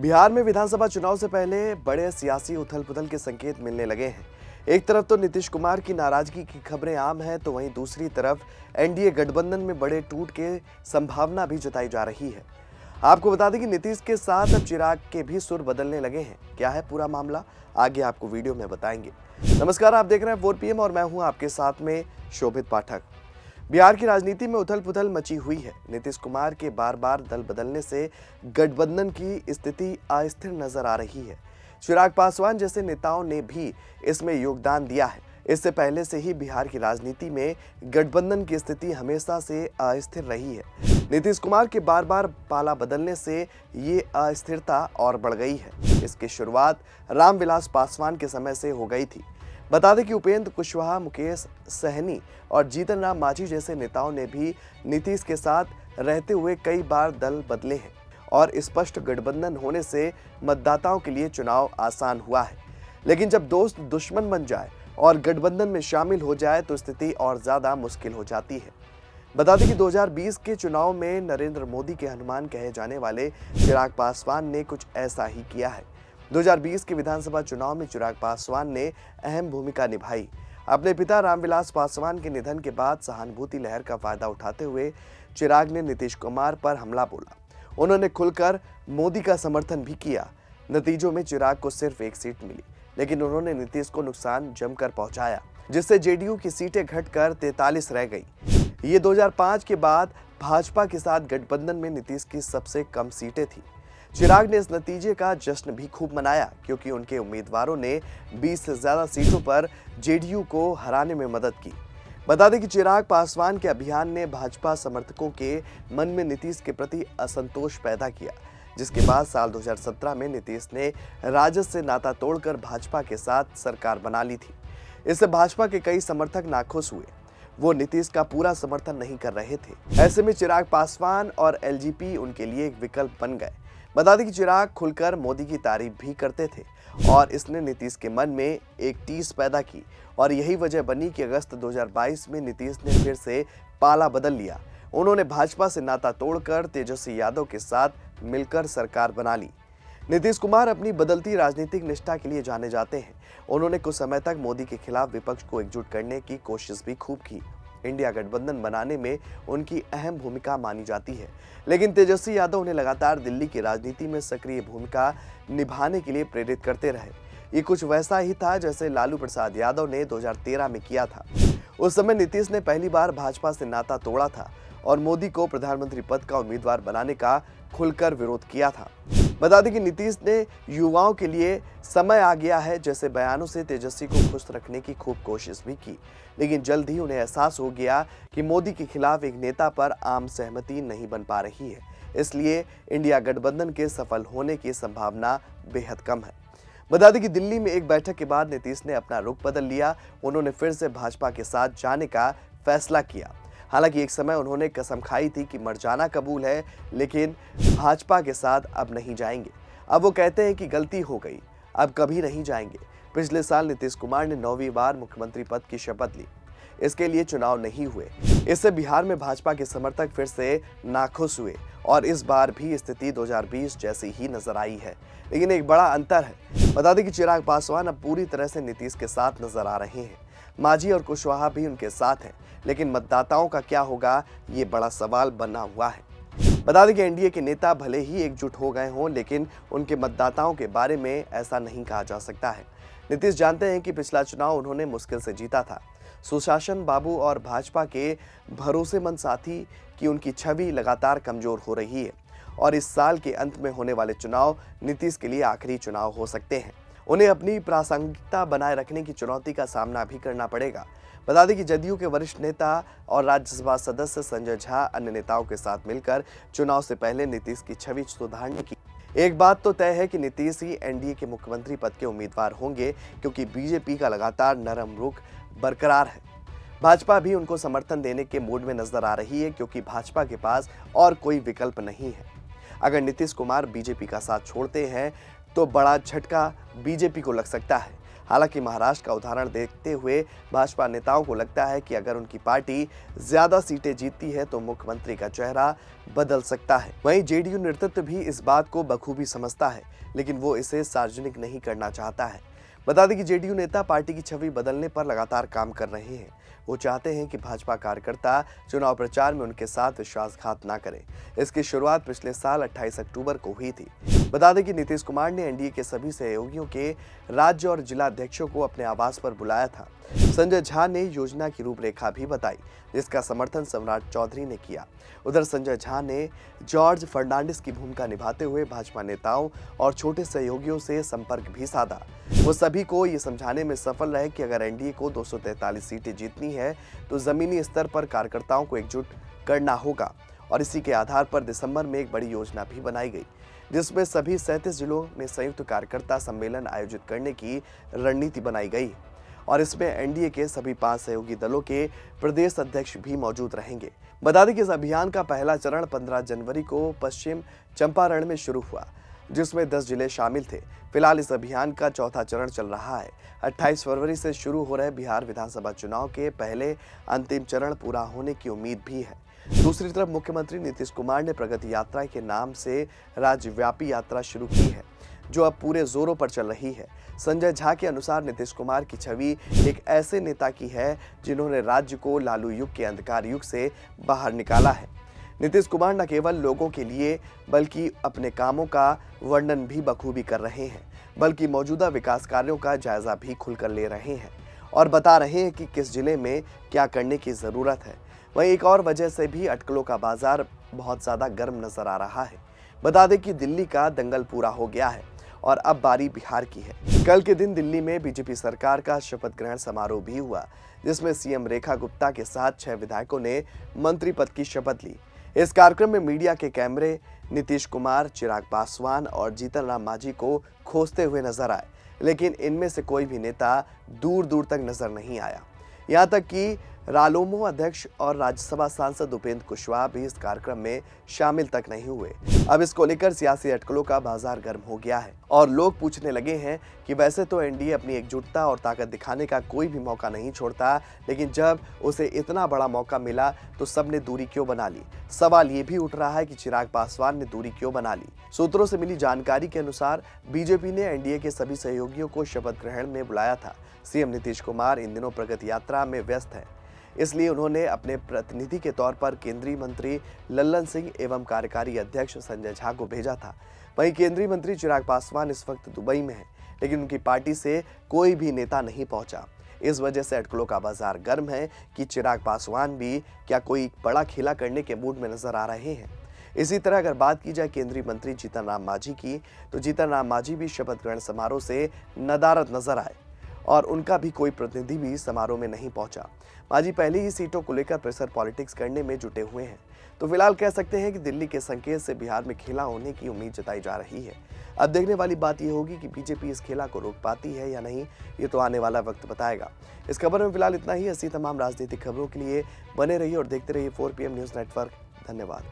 बिहार में विधानसभा चुनाव से पहले बड़े सियासी उथल-पुथल के संकेत मिलने लगे हैं। एक तरफ तो नीतीश कुमार की नाराजगी की खबरें आम हैं, तो वहीं दूसरी तरफ एनडीए गठबंधन में बड़े टूट के संभावना भी जताई जा रही है। आपको बता दें कि नीतीश के साथ अब चिराग के भी सुर बदलने लगे हैं। क्या है पूरा मामला, आगे आपको वीडियो में बताएंगे। नमस्कार, आप देख रहे हैं 4 PM और मैं हूं आपके साथ में शोभित पाठक। बिहार की राजनीति में उथल-पुथल मची हुई है। नीतीश कुमार के बार-बार दल बदलने से गठबंधन की स्थिति अस्थिर नजर आ रही है। चिराग पासवान जैसे नेताओं ने भी इसमें योगदान दिया है। इससे पहले से ही बिहार की राजनीति में गठबंधन की स्थिति हमेशा से अस्थिर रही है। नीतीश कुमार के बार-बार पाला बदलने से ये अस्थिरता और बढ़ गई है। इसकी शुरुआत रामविलास पासवान के समय से हो गई थी। बता दें कि उपेंद्र कुशवाहा, मुकेश सहनी और जीतन राम मांझी जैसे नेताओं ने भी नीतीश के साथ रहते हुए कई बार दल बदले हैं और स्पष्ट गठबंधन होने से मतदाताओं के लिए चुनाव आसान हुआ है। लेकिन जब दोस्त दुश्मन बन जाए और गठबंधन में शामिल हो जाए तो स्थिति और ज्यादा मुश्किल हो जाती है। बता दें कि 2020 के चुनाव में नरेंद्र मोदी के हनुमान कहे जाने वाले चिराग पासवान ने कुछ ऐसा ही किया है। 2020 के विधानसभा चुनाव में चिराग पासवान ने अहम भूमिका निभाई। अपने पिता रामविलास पासवान के निधन के बाद सहानुभूति लहर का फायदा उठाते हुए चिराग ने नीतीश कुमार पर हमला बोला। उन्होंने खुलकर मोदी का समर्थन भी किया। नतीजों में चिराग को सिर्फ एक सीट मिली, लेकिन उन्होंने नीतीश को नुकसान जमकर पहुंचाया, जिससे जेडीयू की सीटें घटकर 43 रह गई। ये 2005 के बाद भाजपा के साथ गठबंधन में नीतीश की सबसे कम सीटें थी। चिराग ने इस नतीजे का जश्न भी खूब मनाया, क्योंकि उनके उम्मीदवारों ने 20 से ज्यादा सीटों पर जेडीयू को हराने में मदद की। बता दें कि चिराग पासवान के अभियान ने भाजपा समर्थकों के मन में नीतीश के प्रति असंतोष पैदा किया, जिसके बाद साल 2017 में नीतीश ने राजद से नाता तोड़कर भाजपा के साथ सरकार बना ली थी। इससे भाजपा के कई समर्थक नाखुश हुए। वो नीतीश का पूरा समर्थन नहीं कर रहे थे। ऐसे में चिराग पासवान और एलजेपी उनके लिए एक विकल्प बन गए। बता दें कि चिराग खुलकर मोदी की तारीफ भी करते थे और इसने नीतीश के मन में एक टीस पैदा की और यही वजह बनी कि अगस्त 2022 में नीतीश ने फिर से पाला बदल लिया। उन्होंने भाजपा से नाता तोड़कर तेजस्वी यादव के साथ मिलकर सरकार बना ली। नीतीश कुमार अपनी बदलती राजनीतिक निष्ठा के लिए जाने जाते हैं। उन्होंने कुछ समय तक मोदी के खिलाफ विपक्ष को एकजुट करने की कोशिश भी खूब की। इंडिया गठबंधन बनाने में उनकी अहम भूमिका मानी जाती है, लेकिन तेजस्वी यादव उन्हें लगातार दिल्ली की राजनीति में सक्रिय भूमिका निभाने के लिए प्रेरित करते रहे। ये कुछ वैसा ही था जैसे लालू प्रसाद यादव ने 2013 में किया था। उस समय नीतीश ने पहली बार भाजपा से नाता तोड़ा था और मोदी को प्रधानमंत्री पद का उम्मीदवार बनाने का खुलकर विरोध किया था। बता दें कि नीतीश ने युवाओं के लिए समय आ गया है जैसे बयानों से तेजस्वी को खुश रखने की खूब कोशिश भी की, लेकिन जल्द ही उन्हें एहसास हो गया कि मोदी के खिलाफ एक नेता पर आम सहमति नहीं बन पा रही है। इसलिए इंडिया गठबंधन के सफल होने की संभावना बेहद कम है। बता दें कि दिल्ली में एक बैठक के बाद नीतीश ने अपना रुख बदल लिया। उन्होंने फिर से भाजपा के साथ जाने का फैसला किया। हालांकि एक समय उन्होंने कसम खाई थी कि मर जाना कबूल है, लेकिन भाजपा के साथ अब नहीं जाएंगे। अब वो कहते हैं कि गलती हो गई, अब कभी नहीं जाएंगे। पिछले साल नीतीश कुमार ने 9वीं बार मुख्यमंत्री पद की शपथ ली। इसके लिए चुनाव नहीं हुए। इससे बिहार में भाजपा के समर्थक फिर से नाखुश हुए और इस बार भी स्थिति 2020 जैसी ही नजर आई है, लेकिन एक बड़ा अंतर है। बता दें कि चिराग पासवान अब पूरी तरह से नीतीश के साथ नजर आ रहे हैं। मांझी और कुशवाहा भी उनके साथ हैं, लेकिन मतदाताओं का क्या होगा, ये बड़ा सवाल बना हुआ है। बता दें कि एनडीए के नेता भले ही एकजुट हो गए हों, लेकिन उनके मतदाताओं के बारे में ऐसा नहीं कहा जा सकता है। नीतीश जानते हैं कि पिछला चुनाव उन्होंने मुश्किल से जीता था। सुशासन बाबू और भाजपा के भरोसेमंद साथी की उनकी छवि लगातार कमजोर हो रही है और इस साल के अंत में होने वाले चुनाव नीतीश के लिए आखिरी चुनाव हो सकते हैं। उन्हें अपनी प्रासंगिकता बनाए रखने की चुनौती का सामना भी करना पड़ेगा। बता दें कि जदयू के वरिष्ठ नेता और राज्यसभा सदस्य संजय झा अन्य नेताओं के साथ मिलकर चुनाव से पहले नीतीश की छवि सुधारने की। एक बात तो तय है कि नीतीश ही एनडीए के मुख्यमंत्री पद के उम्मीदवार होंगे, क्योंकि बीजेपी का लगातार नरम रुख बरकरार है। भाजपा भी उनको समर्थन देने के मूड में नजर आ रही है, क्योंकि भाजपा के पास और कोई विकल्प नहीं है। अगर नीतीश कुमार बीजेपी का साथ छोड़ते हैं तो बड़ा झटका बीजेपी को लग सकता है। हालांकि महाराष्ट्र का उदाहरण देखते हुए भाजपा नेताओं को लगता है कि अगर उनकी पार्टी ज्यादा सीटें जीतती है तो मुख्यमंत्री का चेहरा बदल सकता है। वहीं जेडीयू नेतृत्व भी इस बात को बखूबी समझता है, लेकिन वो इसे सार्वजनिक नहीं करना चाहता है। बता दें कि जेडीयू नेता पार्टी की छवि बदलने पर लगातार काम कर रहे हैं। वो चाहते हैं कि भाजपा कार्यकर्ता चुनाव प्रचार में उनके साथ विश्वासघात ना करें। इसकी शुरुआत पिछले साल 28 अक्टूबर को हुई थी। बता दें कि नीतीश कुमार ने एनडीए के सभी सहयोगियों के राज्य और जिला अध्यक्षों को अपने आवास पर बुलाया था। संजय झा ने योजना की रूपरेखा भी बताई, जिसका समर्थन सम्राट चौधरी ने किया। उधर संजय झा ने जॉर्ज फर्नांडिस की भूमिका निभाते हुए भाजपा नेताओं और छोटे सहयोगियों से संपर्क भी साधा। वो सभी को ये समझाने में सफल रहे कि अगर एनडीए को 243 सीटें जीतनी है तो जमीनी स्तर पर कार्यकर्ताओं को एकजुट करना होगा, और इसी के आधार पर दिसंबर में एक बड़ी योजना भी बनाई गई, जिसमें सभी 37 जिलों में संयुक्त कार्यकर्ता सम्मेलन आयोजित करने की रणनीति बनाई गई, और इसमें एनडीए के सभी 5 सहयोगी दलों के प्रदेश अध्यक्ष भी मौजूद रहेंगे। बता दें कि इस अभियान का पहला चरण 15 जनवरी को पश्चिम चंपारण में शुरू हुआ, जिसमें 10 जिले शामिल थे। फिलहाल इस अभियान का चौथा चरण चल रहा है। 28 फरवरी से शुरू हो रहे बिहार विधानसभा चुनाव के पहले अंतिम चरण पूरा होने की उम्मीद भी है। दूसरी तरफ मुख्यमंत्री नीतीश कुमार ने प्रगति यात्रा के नाम से राज्यव्यापी यात्रा शुरू की है, जो अब पूरे जोरों पर चल रही है। संजय झा के अनुसार नीतीश कुमार की छवि एक ऐसे नेता की है जिन्होंने राज्य को लालू युग के अंधकार युग से बाहर निकाला है। नीतीश कुमार न केवल लोगों के लिए बल्कि अपने कामों का वर्णन भी बखूबी कर रहे हैं, बल्कि मौजूदा विकास कार्यों का जायजा भी खुलकर ले रहे हैं और बता रहे हैं कि किस जिले में क्या करने की जरूरत है। वहीं एक और वजह से भी अटकलों का बाजार बहुत ज्यादा गर्म नजर आ रहा है। बता दें कि दिल्ली का दंगल पूरा हो गया है और अब बारी बिहार की है। कल के दिन दिल्ली में बीजेपी सरकार का शपथ ग्रहण समारोह भी हुआ, जिसमें सीएम रेखा गुप्ता के साथ 6 विधायकों ने मंत्री पद की शपथ ली। इस कार्यक्रम में मीडिया के कैमरे नीतीश कुमार, चिराग पासवान और जीतन राम मांझी को खोजते हुए नजर आए, लेकिन इनमें से कोई भी नेता दूर दूर तक नजर नहीं आया। यहाँ तक कि रालोमो अध्यक्ष और राज्यसभा सांसद उपेंद्र कुशवाहा भी इस कार्यक्रम में शामिल तक नहीं हुए। अब इसको लेकर सियासी अटकलों का बाजार गर्म हो गया है और लोग पूछने लगे हैं कि वैसे तो एनडीए अपनी एकजुटता और ताकत दिखाने का कोई भी मौका नहीं छोड़ता, लेकिन जब उसे इतना बड़ा मौका मिला तो सबने दूरी क्यों बना ली। सवाल ये भी उठ रहा है कि चिराग पासवान ने दूरी क्यों बना ली। सूत्रों से मिली जानकारी के अनुसार बीजेपी ने एनडीए के सभी सहयोगियों को शपथ ग्रहण में बुलाया था। सीएम नीतीश कुमार इन दिनों प्रगति यात्रा में व्यस्त है, इसलिए उन्होंने अपने प्रतिनिधि के तौर पर केंद्रीय मंत्री लल्लन सिंह एवं कार्यकारी अध्यक्ष संजय झा को भेजा था। वहीं केंद्रीय मंत्री चिराग पासवान इस वक्त दुबई में हैं, लेकिन उनकी पार्टी से कोई भी नेता नहीं पहुंचा। इस वजह से अटकलों का बाजार गर्म है कि चिराग पासवान भी क्या कोई बड़ा खेला करने के मूड में नजर आ रहे हैं। इसी तरह अगर बात की जाए केंद्रीय मंत्री जीतन राम मांझी की, तो जीतन राम मांझी भी शपथ ग्रहण समारोह से नदारद नजर आए और उनका भी कोई प्रतिनिधि भी समारोह में नहीं पहुंचा। मांझी पहले ही सीटों को लेकर प्रेशर पॉलिटिक्स करने में जुटे हुए हैं। तो फिलहाल कह सकते हैं कि दिल्ली के संकेत से बिहार में खेला होने की उम्मीद जताई जा रही है। अब देखने वाली बात यह होगी कि बीजेपी इस खेला को रोक पाती है या नहीं, ये तो आने वाला वक्त बताएगा। इस खबर में फिलहाल इतना ही। ऐसी तमाम राजनीतिक खबरों के लिए बने रहिए और देखते रहिए 4 PM न्यूज़ नेटवर्क। धन्यवाद।